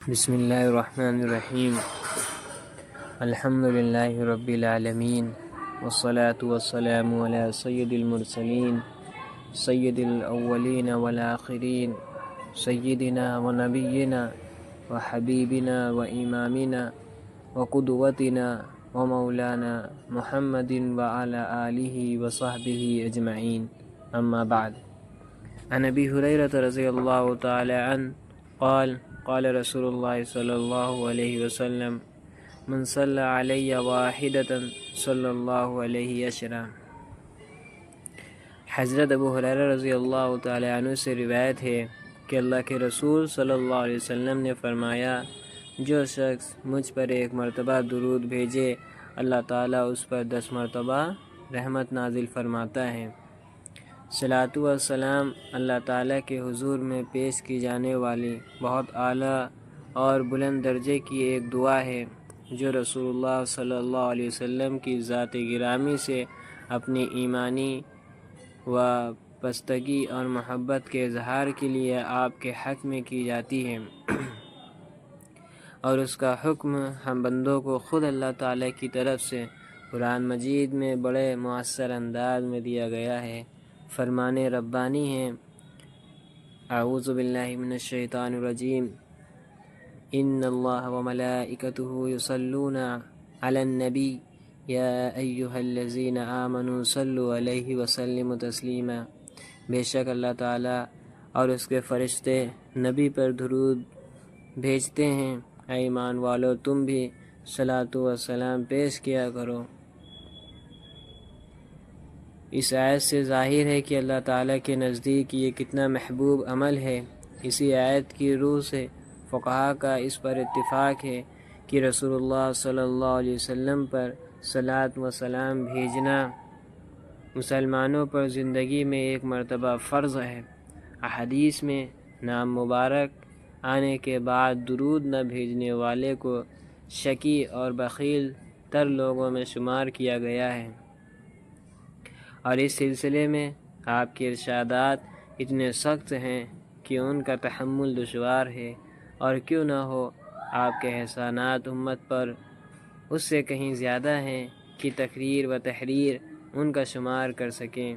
بسم اللہ الرحمن الرحیم الحمد للہ رب العالمین والصلاة والسلام علی سید المرسلین سید الاولین والآخرین سیدنا و نبینا و حبیبنا و امامنا و قدوتنا و مولانا محمد وعلی آلہ و صحبہ اجمعین اما بعد. عن ابی ہریرہ رضی اللہ تعالی عنہ قال قال رسول اللہ صلی اللہ علیہ وسلم من صلی علی واحدۃ صلی اللہ علیہ عشرہ. حضرت ابو ہریرہ رضی اللہ تعالی عنہ سے روایت ہے کہ اللہ کے رسول صلی اللہ علیہ وسلم نے فرمایا، جو شخص مجھ پر ایک مرتبہ درود بھیجے اللہ تعالیٰ اس پر 10 مرتبہ رحمت نازل فرماتا ہے. صلاۃ و سلام اللہ تعالیٰ کے حضور میں پیش کی جانے والی بہت اعلیٰ اور بلند درجے کی ایک دعا ہے جو رسول اللہ صلی اللہ علیہ وسلم کی ذات گرامی سے اپنی ایمانی وابستگی اور محبت کے اظہار کے لیے آپ کے حق میں کی جاتی ہے، اور اس کا حکم ہم بندوں کو خود اللہ تعالیٰ کی طرف سے قرآن مجید میں بڑے مؤثر انداز میں دیا گیا ہے. فرمان ربانی ہے، اعوذ باللہ من الشیطان الرجیم، ان اللہ وملائکتہ یصلون علی النبی یا ایہا الذین آمنوا صلوا علیہ وسلموا تسلیما. بے شک اللہ تعالیٰ اور اس کے فرشتے نبی پر درود بھیجتے ہیں، اے ایمان والو تم بھی صلاۃ و سلام پیش کیا کرو. اس آیت سے ظاہر ہے کہ اللہ تعالیٰ کے نزدیک یہ کتنا محبوب عمل ہے. اسی آیت کی روح سے فقہا کا اس پر اتفاق ہے کہ رسول اللہ صلی اللہ علیہ وسلم پر صلاۃ و سلام بھیجنا مسلمانوں پر زندگی میں ایک مرتبہ فرض ہے. احادیث میں نام مبارک آنے کے بعد درود نہ بھیجنے والے کو شقی اور بخیل تر لوگوں میں شمار کیا گیا ہے، اور اس سلسلے میں آپ کے ارشادات اتنے سخت ہیں کہ ان کا تحمل دشوار ہے، اور کیوں نہ ہو آپ کے احسانات امت پر اس سے کہیں زیادہ ہیں کہ تقریر و تحریر ان کا شمار کر سکیں.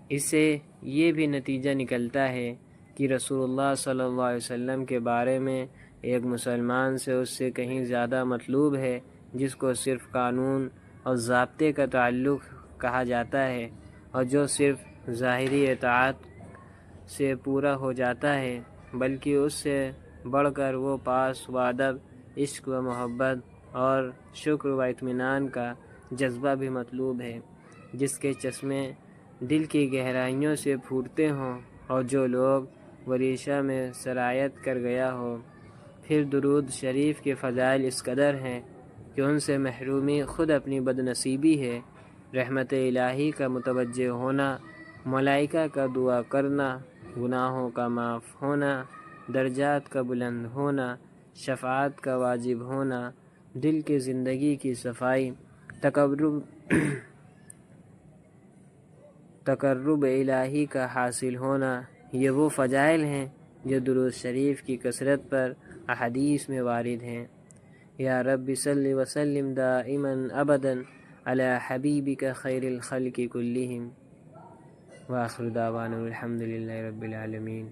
اس سے یہ بھی نتیجہ نکلتا ہے کہ رسول اللہ صلی اللہ علیہ وسلم کے بارے میں ایک مسلمان سے اس سے کہیں زیادہ مطلوب ہے جس کو صرف قانون اور ضابطے کا تعلق کہا جاتا ہے، اور جو صرف ظاہری اطاعت سے پورا ہو جاتا ہے، بلکہ اس سے بڑھ کر وہ پاس و ادب، عشق و محبت اور شکر و اطمینان کا جذبہ بھی مطلوب ہے، جس کے چشمے دل کی گہرائیوں سے پھوٹتے ہوں اور جو لوگ وریشہ میں سرایت کر گیا ہو. پھر درود شریف کے فضائل اس قدر ہیں کہ ان سے محرومی خود اپنی بدنصیبی ہے. رحمت الہی کا متوجہ ہونا، ملائکہ کا دعا کرنا، گناہوں کا معاف ہونا، درجات کا بلند ہونا، شفاعت کا واجب ہونا، دل کی زندگی کی صفائی، تقرب الہی کا حاصل ہونا، یہ وہ فضائل ہیں جو درود شریف کی کثرت پر احادیث میں وارد ہیں. یا رب صلی وسلم دائما ابدا علی حبیبک خیر الخلق کلہم. وآخر دعوانا الحمد للہ رب العالمین.